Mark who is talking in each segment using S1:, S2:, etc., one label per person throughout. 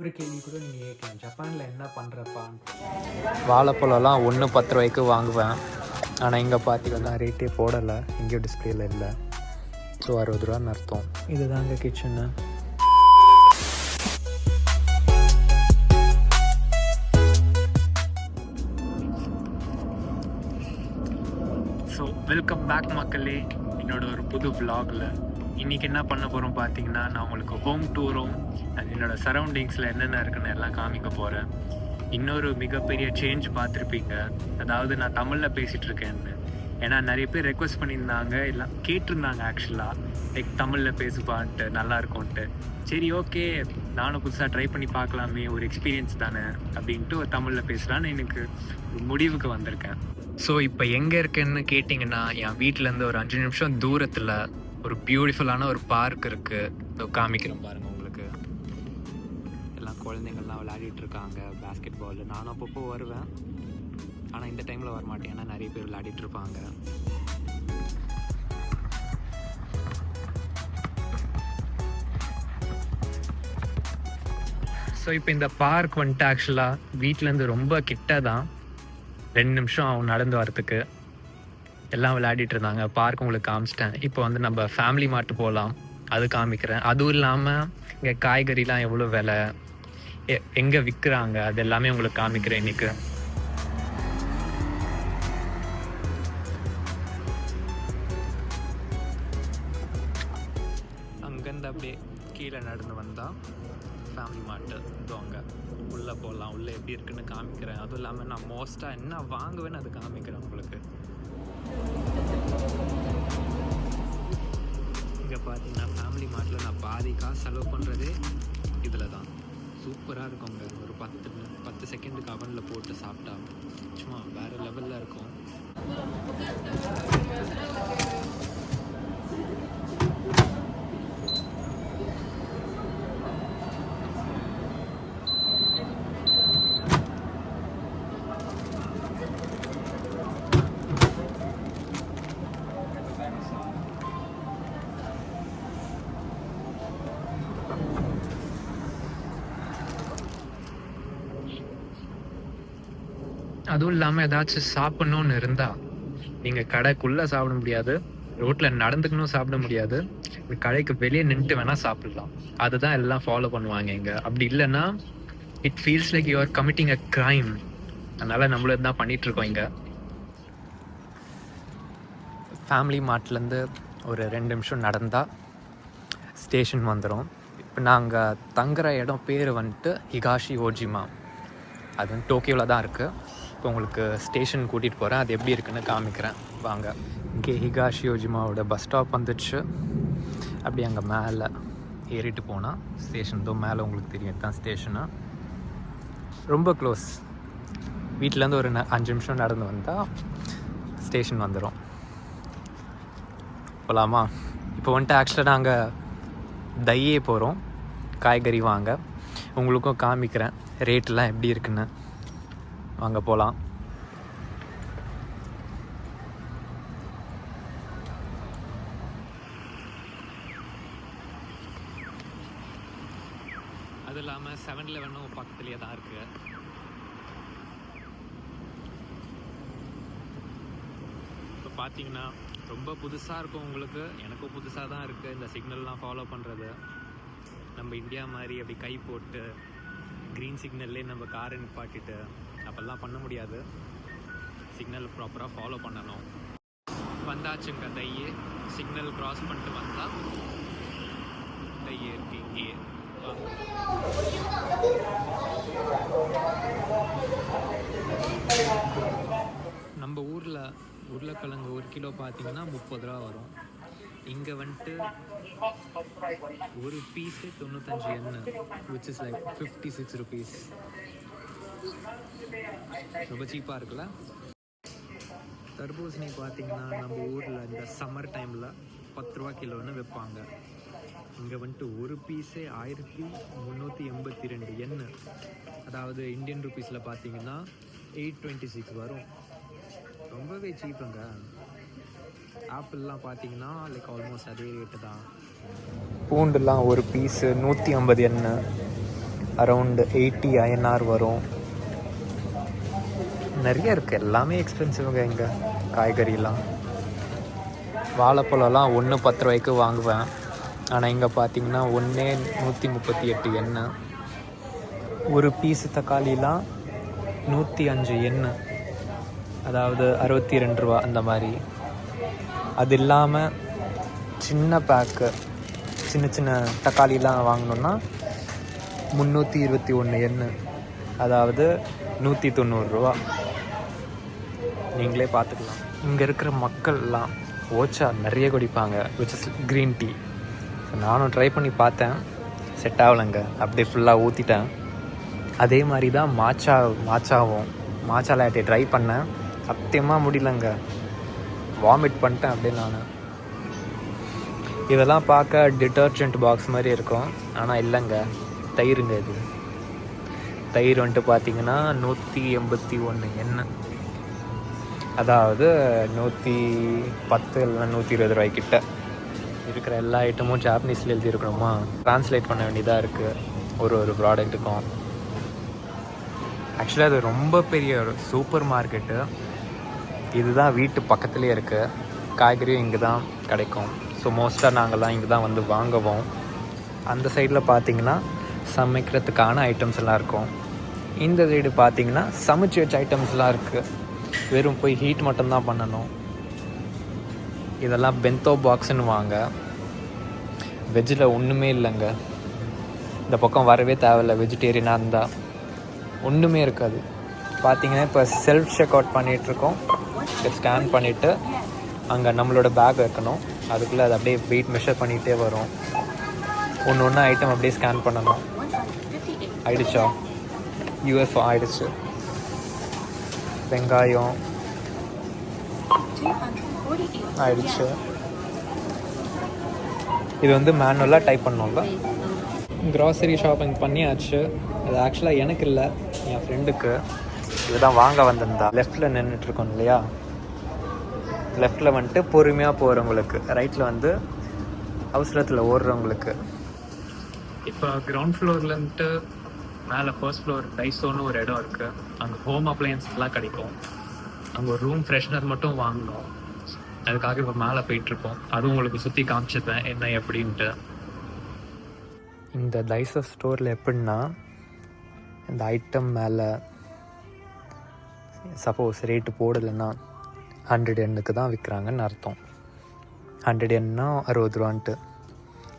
S1: ஒரு கேள்வி கூட நீங்கள் கேட்கலாம், ஜப்பானில் என்ன பண்ணுறப்பான்னு.
S2: வாழைப்பழம்லாம் 10 ரூபாய்க்கு வாங்குவேன். ஆனால் இங்கே பார்த்தீங்கன்னா ரேட்டே போடலை, எங்கேயும் டிஸ்பிளேல இல்லை. ஸோ 60 ரூபான்னு அர்த்தம். இதுதாங்க கிச்சனு. ஸோ வெல்கம் பேக் மக்களே, என்னோட ஒரு புது vlogல. இன்றைக்கி என்ன பண்ண போகிறோம் பார்த்தீங்கன்னா, நான் உங்களுக்கு ஹோம் டூரும் அது என்னோடய சரௌண்டிங்ஸில் என்னென்ன இருக்குன்னு எல்லாம் காமிக்க போகிறேன். இன்னொரு மிகப்பெரிய சேஞ்ச் பார்த்துருப்பீங்க, அதாவது நான் தமிழில் பேசிகிட்டு இருக்கேன்னு. ஏன்னா நிறைய பேர் ரெக்வஸ்ட் பண்ணியிருந்தாங்க, எல்லாம் கேட்டிருந்தாங்க ஆக்சுவலாக, லைக் தமிழில் பேசுப்பான்ட்டு நல்லாயிருக்கும்ன்ட்டு. சரி ஓகே, நானும் புதுசாக ட்ரை பண்ணி பார்க்கலாமே, ஒரு எக்ஸ்பீரியன்ஸ் தானே அப்படின்ட்டு ஒரு தமிழில் பேசலான்னு எனக்கு ஒரு முடிவுக்கு வந்திருக்கேன். ஸோ இப்போ எங்கே இருக்கேன்னு கேட்டிங்கன்னா, என் வீட்டிலேருந்து ஒரு 5 நிமிஷம் தூரத்தில் ஒரு பியூட்டிஃபுல்லான ஒரு பார்க் இருக்குது. காமிக்கிறோம் பாருங்கள் உங்களுக்கு. எல்லாம் குழந்தைங்கள்லாம் விளையாடிட்டு இருக்காங்க பேஸ்கெட் பால். நானும் அப்பப்போ வருவேன், ஆனால் இந்த டைமில் வரமாட்டேன், ஏன்னா நிறைய பேர் விளையாடிட்டு இருப்பாங்க. ஸோ இப்போ இந்த பார்க் வந்துட்டு ஆக்சுவலாக வீட்டிலேருந்து ரொம்ப கிட்ட தான், 2 நிமிஷம் ஆகும் நடந்து வரத்துக்கு. எல்லாம் விளையாடிட்டு இருந்தாங்க, பார்க் உங்களுக்கு காமிச்சிட்டேன். இப்போ வந்து நம்ம ஃபேமிலி மார்ட் போகலாம், அது காமிக்கிறேன். அதுவும் இல்லாமல் இங்கே காய்கறிலாம் எவ்வளோ விலை, எங்கே விற்கிறாங்க, அது எல்லாமே உங்களுக்கு காமிக்கிறேன் இன்றைக்கி. அங்கேருந்து அப்படியே கீழே நடந்து வந்தால் ஃபேமிலி மார்ட்டு இதோ அங்கே உள்ளே போகலாம். உள்ளே எப்படி இருக்குன்னு காமிக்கிறேன். அதுவும் இல்லாமல் நான் மோஸ்ட்டாக என்ன வாங்குவேன்னு அது காமிக்கிறேன் உங்களுக்கு. இங்கே பார்த்தீங்கன்னா ஃபேமிலி மார்ட்டில் நான் பாதி காசு செலவு பண்ணுறதே இதில் தான். சூப்பராக இருக்குங்க. ஒரு 10 செகண்டுக்கு அவனில் போட்டு சாப்பிட்டா சும்மா வேறு லெவலில் இருக்கும். அதுவும் இல்லாமல் ஏதாச்சும் சாப்பிட்ணுன்னு இருந்தால் நீங்கள் கடைக்குள்ளே சாப்பிட முடியாது, ரோட்டில் நடந்துக்கணும் சாப்பிட முடியாது, கடைக்கு வெளியே நின்றுட்டு வேணால் சாப்பிடலாம். அதுதான் எல்லாம் ஃபாலோ பண்ணுவாங்க இங்கே. அப்படி இல்லைன்னா it feels like you are committing a crime. அதனால் நம்மளும் இதுதான் பண்ணிகிட்ருக்கோம் இங்கே. ஃபேமிலி மார்ட்லேருந்து ஒரு 2 நிமிஷம் நடந்தால் ஸ்டேஷன் வந்துடும். இப்போ நாங்கள் தங்குற இடம் பேர் வந்துட்டு ஹிகாஷி ஓஜிமா. அது வந்து டோக்கியோவில் தான் இருக்குது. இப்போ உங்களுக்கு ஸ்டேஷன் கூட்டிகிட்டு போகிறேன், அது எப்படி இருக்குன்னு காமிக்கிறேன் வாங்க. இங்கே ஹிகாஷி ஓஜிமாவோட பஸ் ஸ்டாப் வந்துடுச்சு. அப்படி அங்கே மேலே ஏறிட்டு போனால் ஸ்டேஷன் தான் மேலே உங்களுக்கு தெரியும், இதுதான் ஸ்டேஷனு. ரொம்ப க்ளோஸ். வீட்டிலேருந்து ஒரு 5 நிமிஷம் நடந்து வந்தால் ஸ்டேஷன் வந்துடும். போகலாமா? இப்போ வந்துட்டு ஆக்சுவலாக நாங்கள் தையே போகிறோம் காய்கறி வாங்க. உங்களுக்கும் காமிக்கிறேன் ரேட்டெலாம் எப்படி இருக்குன்னு. வாங்க போகலாம். அது இல்லாமல் 7-Eleven பக்கத்துலேயே தான் இருக்குது. இப்போ பார்த்தீங்கன்னா ரொம்ப புதுசாக இருக்கும் உங்களுக்கு, எனக்கும் புதுசாக தான் இருக்குது இந்த சிக்னல்லாம் ஃபாலோ பண்ணுறது. நம்ம இந்தியா மாதிரி அப்படி கை போட்டு க்ரீன் சிக்னல்லே நம்ம காரை நிப்பாட்டிட்டு அப்போல்லாம் பண்ண முடியாது. சிக்னல் ப்ராப்பராக ஃபாலோ பண்ணணும். வந்தாச்சுங்க தையே. சிக்னல் க்ராஸ் பண்ணிட்டு வந்தால் தையே இருக்கு இங்கேயே. நம்ம ஊரில் உருளைக்கிழங்கு 1 கிலோ பார்த்தீங்கன்னா 30 ரூபா வரும். இங்கே வந்துட்டு ஒரு piece 95 yen, which is like 56 rupees. ரொம்ப சீப்பாக இருக்குல்ல. தர்பூசணி பார்த்தீங்கன்னா நம்ம ஊரில் இந்த சம்மர் டைமில் 10 ரூபா கிலோன்னு விற்பாங்க. இங்கே வந்துட்டு ஒரு பீஸே 1382 yen, அதாவது இந்தியன் ருபீஸில் பார்த்தீங்கன்னா 826 வரும். ரொம்பவே சீப்புங்க. ஆப்பிள்லாம் பார்த்தீங்கன்னா லைக் ஆல்மோஸ்ட் அதே ரேட்டு தான். பூண்டுலாம் ஒரு பீஸு 150 yen. அரௌண்ட் 80 INR வரும். நிறைய இருக்குது, எல்லாமே எக்ஸ்பென்சிவ்ங்க இங்கே காய்கறிலாம். வாழைப்பழம்லாம் ஒன்று 10 ரூபாய்க்கு வாங்குவேன். ஆனால் இங்கே பார்த்தீங்கன்னா ஒன்றே 138 எண்ணெய். ஒரு பீஸு தக்காளிலாம் 105 எண்ணெய், அதாவது 62 ரூபா அந்த மாதிரி. அது இல்லாமல் சின்ன பேக்கு சின்ன சின்ன தக்காளிலாம் வாங்கினோன்னா 321 எண்ணெய், அதாவது 190 ரூபா. நீங்களே பார்த்துக்கலாம். இங்கே இருக்கிற மக்கள்லாம் ஓச்சா நிறைய குடிப்பாங்க, விச் இஸ் க்ரீன் டீ. நானும் ட்ரை பண்ணி பார்த்தேன், செட் ஆகலைங்க. அப்படியே ஃபுல்லாக ஊற்றிட்டேன். அதே மாதிரி தான் மாச்சா லாட்டே ட்ரை பண்ணேன். சத்தியமாக முடியலங்க, வாமிட் பண்ணிட்டேன் அப்படியே நான். இதெல்லாம் பார்க்க டிட்டர்ஜென்ட் பாக்ஸ் மாதிரி இருக்கும், ஆனால் இல்லைங்க, தயிருங்க இது. தயிர் வந்துட்டு பார்த்தீங்கன்னா 181 எண்ணெய், அதாவது 110 இல்லைன்னா 120 ரூபாய்க்கிட்ட. இருக்கிற எல்லா ஐட்டமும் ஜாப்பனீஸில் எழுதியிருக்கணுமா, ட்ரான்ஸ்லேட் பண்ண வேண்டியதாக இருக்குது ஒரு ப்ராடக்ட்டுக்கும். ஆக்சுவலாக அது ரொம்ப பெரிய ஒரு சூப்பர் மார்க்கெட்டு. இதுதான் வீட்டு பக்கத்துலேயே இருக்குது. காய்கறியும் இங்கே தான் கிடைக்கும். ஸோ மோஸ்ட்டாக நாங்கள்லாம் இங்கே தான் வந்து வாங்குவோம். அந்த சைடில் பார்த்தீங்கன்னா சமைக்கிறதுக்கான ஐட்டம்ஸ் எல்லாம் இருக்கும். இந்த சைடு பார்த்தீங்கன்னா சமைச்சு வச்ச ஐட்டம்ஸ்லாம் இருக்குது. வெறும் போய் ஹீட் மட்டும்தான் பண்ணணும். இதெல்லாம் பென்தோ பாக்ஸுன்னு வாங்க. வெஜ்ஜில் ஒன்றுமே இல்லைங்க. இந்த பக்கம் வரவே தேவையில்லை, வெஜிடேரியனாக இருந்தால் ஒன்றுமே இருக்காது. பார்த்தீங்கன்னா இப்போ செல்ஃப் செக் அவுட் பண்ணிகிட்ருக்கோம். ஸ்கேன் பண்ணிவிட்டு அங்கே நம்மளோட பேக் வைக்கணும். அதுக்குள்ளே அது அப்படியே வெயிட் மெஷர் பண்ணிகிட்டே வரும். ஒன்று ஐட்டம் அப்படியே ஸ்கேன் பண்ணணும். ஆயிடுச்சா? யூஎஃப்ஓ ஆயிடுச்சு. வெங்காயம் ஆயிடுச்சு. இது வந்து மேனுவலாக டைப் பண்ணோம்ல. க்ராசரி ஷாப்பிங் பண்ணியாச்சு. அது ஆக்சுவலாக எனக்கு இல்லை, என் ஃப்ரெண்டுக்கு. இதுதான் வாங்க வந்திருந்தா. லெஃப்டில் நின்றுட்டுருக்கோம் இல்லையா, லெஃப்டில் வந்துட்டு பொறுமையாக போகிறவங்களுக்கு, ரைட்டில் வந்து அவசரத்தில் ஓடுறவங்களுக்கு. இப்போ கிரவுண்ட் ஃப்ளோர்லேருந்து மேலே ஃபர்ஸ்ட் ஃப்ளோர் டைசோன்னு ஒரு இடம் இருக்குது. அங்கே ஹோம் அப்ளையன்ஸ்லாம் கிடைக்கும். அங்கே ஒரு ரூம் ஃப்ரெஷ்னர் மட்டும் வாங்கணும். அதுக்காக இப்போ மேலே போயிட்டுருக்கோம். அதுவும் உங்களுக்கு சுற்றி காமிச்சிருப்பேன் என்ன எப்படின்ட்டு. இந்த டைசோ ஸ்டோரில் எப்படின்னா, இந்த ஐட்டம் மேலே சப்போஸ் ரேட்டு போடலைன்னா 100 எண்ணுக்கு தான் விற்கிறாங்கன்னு அர்த்தம். 100 எண்ணா 60 ரூபான்ட்டு.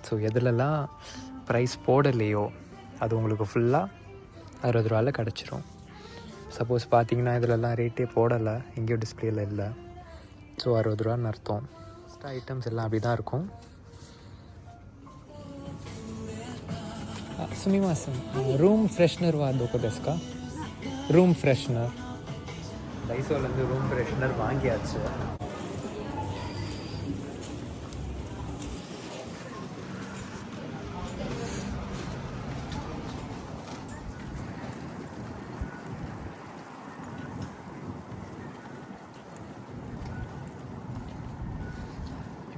S2: ஸோ எதுலலாம் ப்ரைஸ் போடலையோ அது உங்களுக்கு ஃபுல்லாக 60 ரூபாயில் கிடச்சிரும். சப்போஸ் பார்த்தீங்கன்னா இதிலலாம் ரேட்டே போடலை, எங்கேயும் டிஸ்பிளேயில் இல்லை, ஸோ 60 ரூபான்னு அர்த்தம். ஐட்டம்ஸ் எல்லாம் அப்படி தான் இருக்கும். சுமிமாசன், ரூம் ஃப்ரெஷ்னர் வா தோக்கோ டெஸ்கா? Room freshener. டைசோலேருந்து ரூம் ஃப்ரெஷ்னர் வாங்கியாச்சு.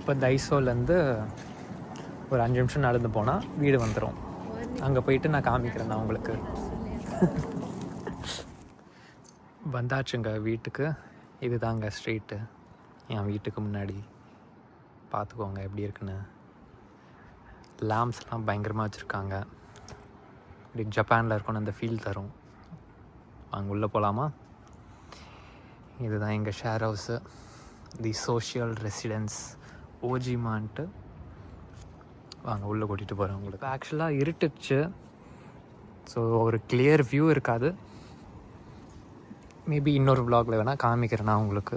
S2: இப்போ டைசோலேருந்து ஒரு 5 நிமிஷம் நடந்து போனால் வீடு வந்துடும். அங்கே போயிட்டு நான் காமிக்கிறேன் நான் உங்களுக்கு. வந்தாச்சுங்க வீட்டுக்கு. இது தாங்க ஸ்ட்ரீட்டு, என் வீட்டுக்கு முன்னாடி. பார்த்துக்கோங்க எப்படி இருக்குன்னு. லேம்ப்ஸ்லாம் பயங்கரமாக வச்சுருக்காங்க. இப்படி ஜப்பானில் இருக்கணும் அந்த ஃபீல் தரும். வாங்க உள்ளே போகலாமா? இதுதான் எங்கள் share house, the social residence ஓஜிமான்ட்டு. வாங்க உள்ளே கூட்டிகிட்டு போகிறேன் உங்களுக்கு. ஆக்சுவலாக இருட்டுச்சு, ஸோ ஒரு கிளியர் வியூ இருக்காது. மேபி இன்னொரு வ்ளாகில் வேணால் காமிக்கிறேன் நான் உங்களுக்கு.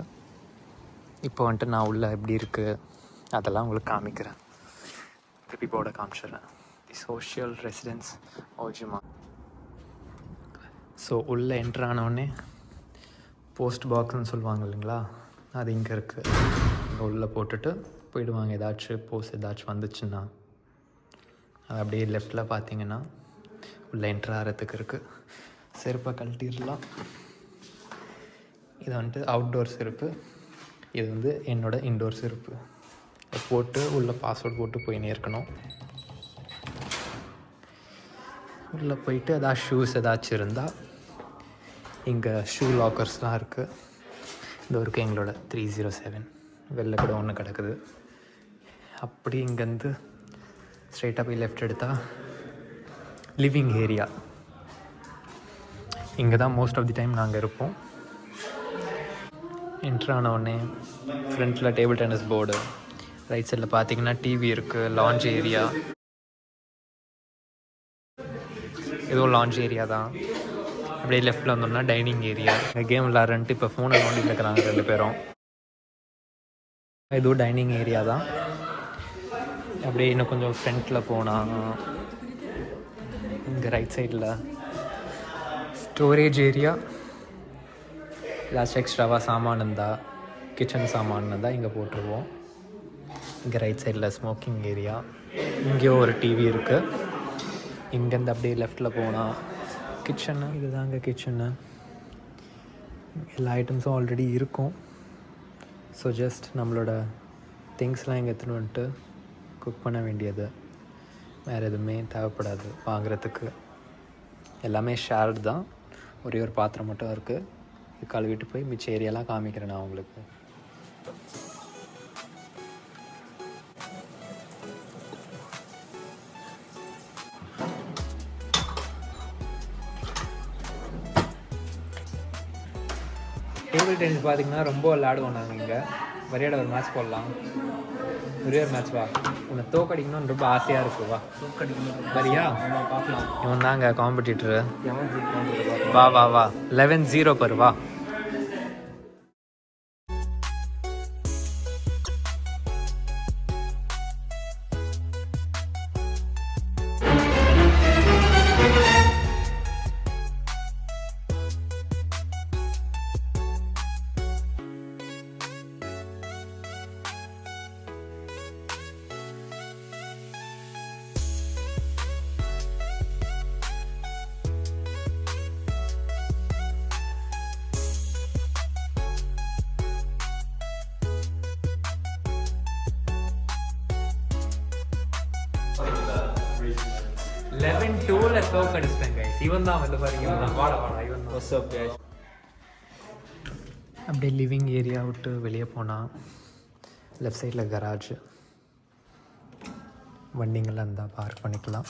S2: இப்போ வந்துட்டு நான் உள்ளே எப்படி இருக்குது அதெல்லாம் உங்களுக்கு காமிக்கிறேன். திருப்பி போர்டை காமிச்சிடுறேன். The social residence Ojima. So உள்ளே என்ட்ரு ஆனவுடனே போஸ்ட் பாக்ஸ்ன்னு சொல்லுவாங்க இல்லைங்களா, அது இங்கே இருக்குது. இங்கே உள்ளே போட்டுட்டு போயிடுவாங்க. ஏதாச்சும் போஸ்ட் ஏதாச்சும் வந்துச்சுன்னா அது அப்படியே லெஃப்டில் பார்த்தீங்கன்னா உள்ளே என்ட்ரு ஆகிறதுக்கு இருக்குது. செருப்பை கழட்டிடலாம். இது வந்துட்டு அவுட்டோர் செருப்பு, இது வந்து என்னோடய இன்டோர் செருப்பு. போட்டு உள்ளே பாஸ்வேர்ட் போட்டு போயின்னே இருக்கணும்.
S1: உள்ளே போயிட்டு ஏதாவது ஷூஸ் ஏதாச்சும் இருந்தால் இங்கே ஷூ லாக்கர்ஸ்லாம் இருக்குது. இந்த ஒருக்கு எங்களோட 307 வெளில கூட ஒன்று கிடக்குது. அப்படி இங்கேருந்து ஸ்ட்ரைட்டாக போய் லெஃப்ட் எடுத்தால் லிவிங் ஏரியா. இங்கே தான் மோஸ்ட் ஆஃப் தி டைம் நாங்கள் இருப்போம். என்ட்ரான உடனே ஃப்ரண்ட்டில் டேபிள் டென்னிஸ் போர்டு, ரைட் சைடில் பார்த்தீங்கன்னா டிவி இருக்குது, லான்ச் ஏரியா. ஏதோ லான்ச் ஏரியா தான். அப்படியே லெஃப்ட்டில் வந்தோம்னா டைனிங் ஏரியா. கேம் விளாட்றன்ட்டு இப்போ ஃபோனை நோண்டிட்டு இருக்கிறாங்க 2 பேரும். ஏதோ டைனிங் ஏரியா தான். அப்படியே இன்னும் கொஞ்சம் ஃப்ரண்ட்டில் போனால் இங்கே ரைட் சைடில் ஸ்டோரேஜ் ஏரியா. ஏதாச்சும் எக்ஸ்ட்ராவாக சாமான் இருந்தால், கிச்சன் சாமான் இருந்தால் இங்கே போட்டுருவோம். இங்கே ரைட் சைடில் ஸ்மோக்கிங் ஏரியா. இங்கேயும் ஒரு டிவி இருக்குது. இங்கேருந்து அப்படியே லெஃப்டில் போனால் கிச்சனு. இது தாங்க கிச்சனு. எல்லா ஐட்டம்ஸும் ஆல்ரெடி இருக்கும். ஸோ ஜஸ்ட் நம்மளோட திங்ஸ்லாம் இங்கே எடுத்துன்னு வந்துட்டு குக் பண்ண வேண்டியது. வேறு எதுவுமே தேவைப்படாது வாங்குறதுக்கு. எல்லாமே ஷேர்டு தான். ஒரே ஒரு பாத்திரம் மட்டும் இருக்குது. இது கழுவிட்டு போய் மிச்ச ஏரியாலாம் காமிக்கிறேன் நான் உங்களுக்கு. டேபிள் டென்னிஸ் பார்த்திங்கன்னா ரொம்ப விளையாடுவோம் நாங்கள். இங்கே வரையாட ஒரு மேட்ச் போடலாம். ஒரே ஒரு மேட்ச் வா. உன்னை தோக்கடிக்கணும்னு ரொம்ப ஆசையாக இருக்குது. வா வரியா? பார்க்கலாம். இவன் தாங்க காம்படிட்டரு. வா வா வா 11-0 பர். வா. இவன் தான் வந்து பாருங்க. அப்படியே லிவிங் ஏரியா விட்டு வெளியே போனால் லெஃப்ட் சைடில் கராஜ். வண்டிங்கெல்லாம் இருந்தால் பார்க் பண்ணிக்கலாம்.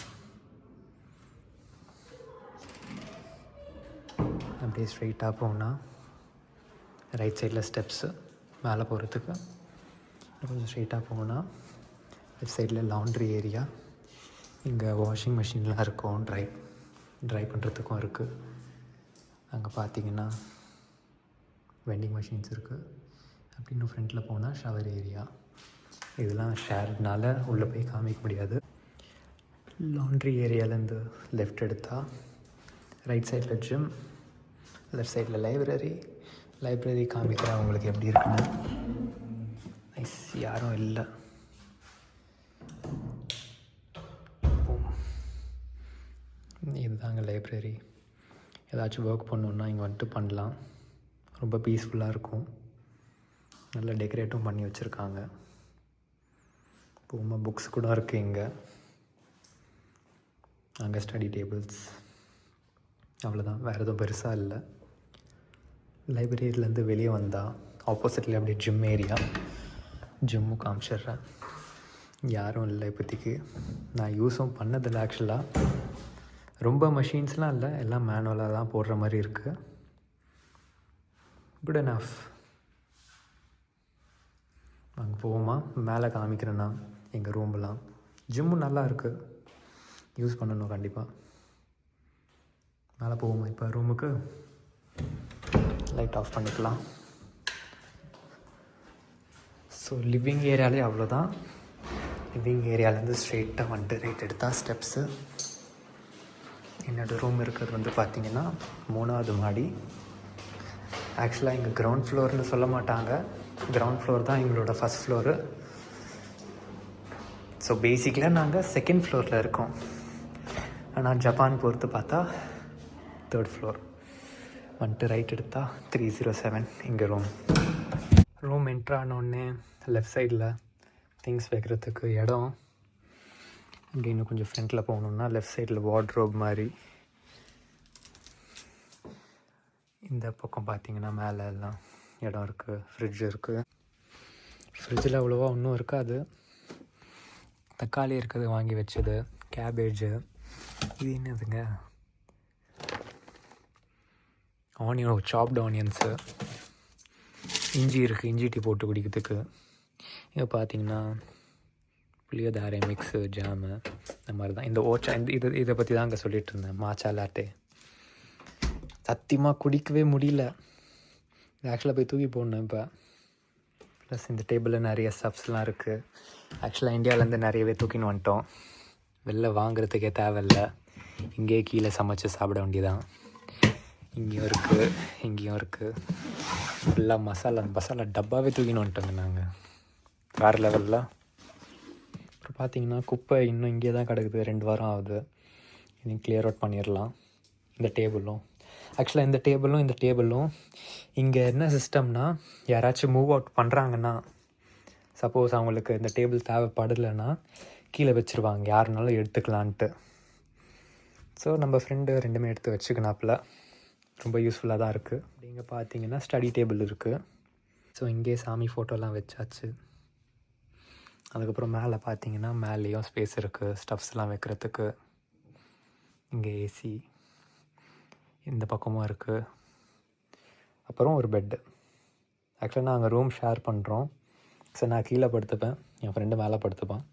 S1: அப்படியே ஸ்ட்ரைட்டாக போனால் ரைட் சைடில் ஸ்டெப்ஸு மேலே போகிறதுக்கு. கொஞ்சம் ஸ்ட்ரைட்டாக போனால் லெஃப்ட் சைடில் லாண்ட்ரி ஏரியா. இங்கே வாஷிங் மிஷின்லாம் இருக்கும். ட்ரை பண்ணுறதுக்கும் இருக்குது. அங்கே பார்த்தீங்கன்னா வெண்டிங் மிஷின்ஸ் இருக்குது. அப்படின்னு ஃப்ரண்ட்டில் போனால் ஷவர் ஏரியா. இதெல்லாம் ஷேர்னால உள்ளே போய் காமிக்க முடியாது. லாண்ட்ரி ஏரியாலேருந்து லெஃப்ட் எடுத்தால் ரைட் சைடில் ஜிம், லெஃப்ட் சைடில் லைப்ரரி காமிக்கிறேன் உங்களுக்கு எப்படி இருக்குன்னு. நைஸ். யாரும் இல்லை. இதுதாங்க லைப்ரரி. ஏதாச்சும் ஒர்க் பண்ணணுன்னா இங்கே வந்துட்டு பண்ணலாம். ரொம்ப பீஸ்ஃபுல்லாக இருக்கும். நல்லா டெக்கரேட்டும் பண்ணி வச்சுருக்காங்க. இப்போ புக்ஸ் கூட இருக்குது இங்கே. அங்கே ஸ்டடி டேபிள்ஸ். அவ்வளோதான், வேறு எதுவும் பெருசாக இல்லை. லைப்ரரியிலேருந்து வெளியே வந்தால் ஆப்போசிட்டில் அப்படியே ஜிம் ஏரியா. ஜிம்மும் காமிச்சிட்றேன். யாரும் இல்லை இப்போதைக்கு. நான் யூஸும் பண்ணதில்லை ஆக்சுவலாக. ரொம்ப மெஷின்ஸ்லாம் இல்லை, எல்லாம் மேனுவலாக தான் போடுற மாதிரி இருக்குது. Good enough. அங்கே போவோமா? மேலே காமிக்கிறேன்னா எங்கள் ரூம்லாம். ஜிம்மும் நல்லா இருக்குது, யூஸ் பண்ணணும் கண்டிப்பாக. மேலே போவோமா இப்போ ரூமுக்கு? லைட் ஆஃப் பண்ணிக்கலாம். ஸோ லிவிங் ஏரியாலே அவ்வளோதான். லிவிங் ஏரியாவிலேருந்து ஸ்ட்ரெயிட்டாக வந்துட்டு ரைட் எடுத்தால் ஸ்டெப்ஸு. என்னோடய ரூம் இருக்கிறது வந்து பார்த்திங்கன்னா 3வது மாடி. ஆக்சுவலாக இங்கே கிரவுண்ட் ஃப்ளோர்னு சொல்ல மாட்டாங்க. கிரவுண்ட் ஃப்ளோர் தான் எங்களோட ஃபஸ்ட் ஃப்ளோரு. ஸோ பேசிக்கலாக நாங்கள் செகண்ட் ஃப்ளோரில் இருக்கோம். ஆனால் ஜப்பான் பொறுத்து பார்த்தா 3rd ஃப்ளோர். வந்துட்டு ரைட் எடுத்தால் 307 இங்கே ரூம் என்ட்ரானோடனே லெஃப்ட் சைடில் திங்ஸ் வைக்கிறதுக்கு இடம். இங்கே இன்னும் கொஞ்சம் ஃப்ரண்ட்டில் போகணுன்னா லெஃப்ட் சைடில் வார்ட்ரோப் மாதிரி. இந்த பக்கம் பார்த்திங்கன்னா மேலே எல்லாம் இடம் இருக்குது, ஃப்ரிட்ஜ் இருக்குது. ஃப்ரிட்ஜில் அவ்வளோவா ஒன்றும் இருக்காது. தக்காளி இருக்குது வாங்கி வச்சது, கேபேஜு, இது என்னதுங்க, ஆனியன், சாப்டு ஆனியன்ஸு, இஞ்சி இருக்குது, இஞ்சி டீ போட்டு குடிக்கிறதுக்கு. இங்கே பார்த்திங்கன்னா புளியோதரை மிக்ஸு, ஜாமு, இந்த மாதிரி தான். இந்த ஓச்சா இதை பற்றி தான் அங்கே சொல்லிகிட்டு இருந்தேன், மாச்சா லாட்டே. சத்தியமாக குடிக்கவே முடியல. இது ஆக்சுவலாக போய் தூக்கி போடணும் இப்போ. ப்ளஸ் இந்த டேபிளில் நிறைய ஸ்டப்ஸ்லாம் இருக்குது. ஆக்சுவலாக இந்தியாவிலேருந்து நிறையவே தூக்கின்னு வந்துட்டோம். வெளில வாங்குறதுக்கே தேவையில்ல, இங்கேயே கீழே சமைச்சு சாப்பிட வேண்டியதான். இங்கேயும் இருக்குது, இங்கேயும் இருக்குது. ஃபுல்லாக மசாலா டப்பாவே தூக்கின்னு வந்துட்டோங்க நாங்கள், வேறு லெவலில். அப்புறம் பார்த்திங்கன்னா குப்பை இன்னும் இங்கே தான் கிடக்குது, 2 வாரம் ஆகுது. இன்னும் கிளியர் அவுட் பண்ணிடலாம். இந்த டேபிளும் ஆக்சுவலாக இந்த டேபிளும் இங்கே என்ன சிஸ்டம்னா, யாராச்சும் மூவ் அவுட் பண்ணுறாங்கன்னா, சப்போஸ் அவங்களுக்கு இந்த டேபிள் தேவைப்படலைன்னா கீழே வச்சுருவாங்க, யாருனாலும் எடுத்துக்கலான்ட்டு. ஸோ நம்ம ஃப்ரெண்டு 2மே எடுத்து வச்சுக்கினாப்புல, ரொம்ப யூஸ்ஃபுல்லாக தான் இருக்குது. இங்கே பார்த்தீங்கன்னா ஸ்டடி டேபிள் இருக்குது. ஸோ இங்கே சாமி ஃபோட்டோலாம் வச்சாச்சு. அதுக்கப்புறம் மேலே பார்த்தீங்கன்னா மேலேயும் ஸ்பேஸ் இருக்குது ஸ்டஃப்ஸ்லாம் வைக்கிறதுக்கு. இங்கே ஏசி இந்த பக்கமும் இருக்குது. அப்புறம் ஒரு பெட்டு. ஆக்சுவலாக நாங்கள் ரூம் ஷேர் பண்ணுறோம். ஸோ நான் கீழே படுத்துப்பேன், என் ஃப்ரெண்டு மேலே படுத்துப்பான்.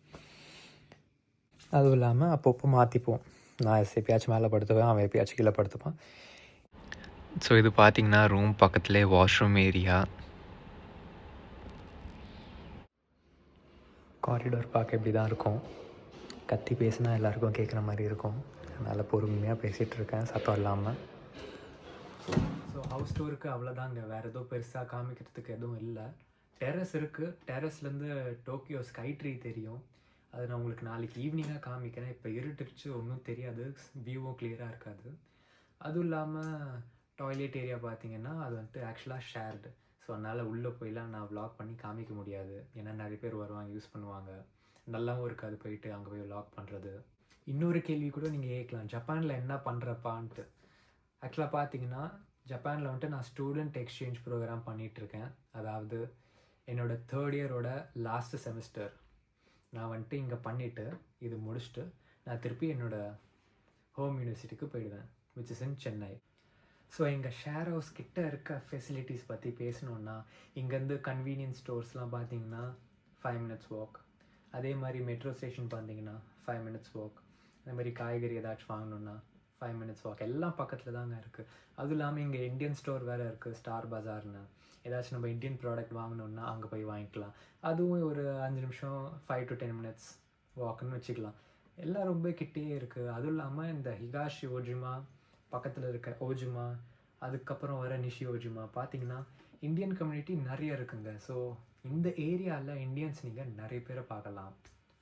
S1: அதுவும் இல்லாமல் அப்பப்போ மாற்றிப்போம். நான் எப்பயாச்சும் மேலே படுத்துப்பேன், அவன் எப்பயாச்சும் கீழே படுத்துப்பான். ஸோ இது பார்த்திங்கன்னா ரூம் பக்கத்துலேயே வாஷ்ரூம் ஏரியா. காரிடோர் பார்க்க இப்படி தான் இருக்கும். கத்தி பேசினா எல்லாேருக்கும் கேட்குற மாதிரி இருக்கும். அதனால் பொறுமையாக பேசிகிட்டு இருக்கேன், சத்தம் இல்லாமல். ஸோ ஹவுஸ் டூருக்கு அவ்வளோதாங்க, வேறு எதுவும் பெருசாக காமிக்கிறதுக்கு எதுவும் இல்லை. டெரஸ் இருக்குது. டெரஸ்லேருந்து டோக்கியோ ஸ்கை ட்ரீ தெரியும். அது நான் உங்களுக்கு நாளைக்கு ஈவினிங்காக காமிக்கிறேன். இப்போ இருட்டுச்சு, ஒன்றும் தெரியாது, வியூவும் கிளியராக இருக்காது. அதுவும் இல்லாமல் டாய்லெட் ஏரியா பார்த்திங்கன்னா அது வந்துட்டு ஆக்சுவலாக ஷேர்டு. ஸோ அதனால் உள்ளே போயெலாம் நான் வ்ளாக் பண்ணி காமிக்க முடியாது. ஏன்னா நிறைய பேர் வருவாங்க, யூஸ் பண்ணுவாங்க, நல்லாவும் இருக்காது போயிட்டு அங்கே போய் வ்ளாக் பண்ணுறது. இன்னொரு கேள்வி கூட நீங்கள் கேட்கலாம், ஜப்பானில் என்ன பண்ணுறப்பான்ட்டு. ஆக்சுவலாக பார்த்தீங்கன்னா ஜப்பானில் வந்துட்டு நான் ஸ்டூடெண்ட் எக்ஸ்சேஞ்ச் ப்ரோக்ராம் பண்ணிகிட்ருக்கேன். அதாவது என்னோடய 3rd இயரோட லாஸ்ட் செமஸ்டர் நான் வந்துட்டு இங்கே பண்ணிவிட்டு இது முடிச்சுட்டு நான் திருப்பி என்னோடய ஹோம் யூனிவர்சிட்டிக்கு போயிடுவேன், which is in Chennai. So எங்கள் ஷேர் ஹவுஸ் கிட்டே இருக்க ஃபெசிலிட்டிஸ் பற்றி பேசணுன்னா, இங்கேருந்து கன்வீனியன்ஸ் ஸ்டோர்ஸ்லாம் பார்த்தீங்கன்னா 5 minutes வாக். அதே மாதிரி மெட்ரோ ஸ்டேஷன் பார்த்தீங்கன்னா 5 minutes வாக். அதே மாதிரி காய்கறி ஏதாச்சும் வாங்கணுன்னா 5 minutes வாக். எல்லாம் பக்கத்தில் தாங்க இருக்குது. அதுவும் இல்லாமல் இங்கே இந்தியன் ஸ்டோர் வேறு இருக்குது, ஸ்டார் பஜார்னு. ஏதாச்சும் நம்ம இந்தியன் ப்ராடக்ட் வாங்கணுன்னா அங்கே போய் வாங்கிக்கலாம். அதுவும் ஒரு 5 நிமிஷம் 5 to 10 minutes வாக்குன்னு வச்சுக்கலாம். எல்லாம் ரொம்ப கிட்டேயே இருக்குது. அதுவும் இல்லாமல் இந்த ஹிகாஷி ஓஜிமா பக்கத்தில் இருக்க ஓஜிமா, அதுக்கப்புறம் வர நிஷி ஓஜிமா பார்த்தீங்கன்னா இந்தியன் கம்யூனிட்டி நிறைய இருக்குங்க. ஸோ இந்த ஏரியாவில் இந்தியன்ஸ் நீங்கள் நிறைய பேரை பார்க்கலாம்,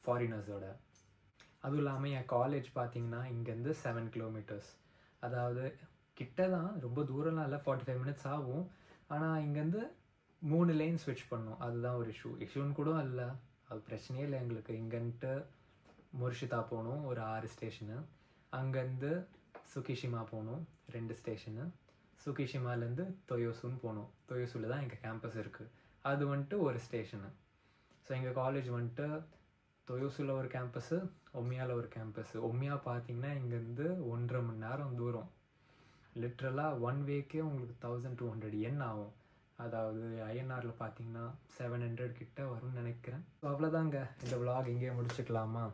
S1: ஃபாரினர்ஸோட. அதுவும் இல்லாமல் என் காலேஜ் பார்த்தீங்கன்னா இங்கேருந்து 7 kilometers. அதாவது கிட்ட தான், ரொம்ப தூரம்லாம் இல்லை, 45 minutes ஆகும். ஆனால் இங்கேருந்து 3 lanes ஸ்விட்ச் பண்ணணும், அதுதான் ஒரு இஷ்யூன்னு கூட இல்லை. அது பிரச்சனையே இல்லை எங்களுக்கு. இங்கேன்ட்டு முர்ஷிதா போகணும், ஒரு 6 ஸ்டேஷனு. அங்கேருந்து சுகிஷிமா போகணும், 2 ஸ்டேஷனு. சுகிஷிமாலேருந்து தொயோசுன்னு போகணும். தொயோசுவில் தான் எங்கள் கேம்பஸ் இருக்குது, அது வந்துட்டு ஒரு ஸ்டேஷனு. ஸோ எங்கள் காலேஜ் வந்துட்டு தொயோசுவில் ஒரு கேம்பஸ்ஸு, ஒமியாவில் ஒரு கேம்பஸ்ஸு. ஒமியா பார்த்தீங்கன்னா இங்கேருந்து 1.5 மணி நேரம் தூரம். லிட்ரலாக 1 வேக்கே உங்களுக்கு 1200 yen ஆகும். அதாவது ஐஎன்ஆரில் பார்த்தீங்கன்னா 700 கிட்ட வரும்னு நினைக்கிறேன். ஸோ அவ்வளோதாங்க, இந்த விளாக் இங்கேயே முடிச்சுக்கலாமா?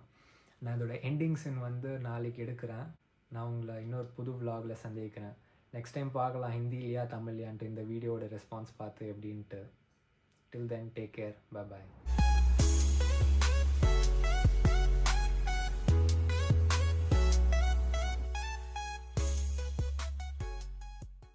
S1: நான் இதோட எண்டிங்ஸின் வந்து நாளைக்கு எடுக்கிறேன். நான் உங்களை இன்னொரு புது விளாகில் சந்திக்கிறேன். நெக்ஸ்ட் டைம் பார்க்கலாம் ஹிந்திலையா தமிழ்லையான்ட்டு இந்த வீடியோட ரெஸ்பான்ஸ் பார்த்து எப்படின்ட்டு. Till then take care, bye பாய்.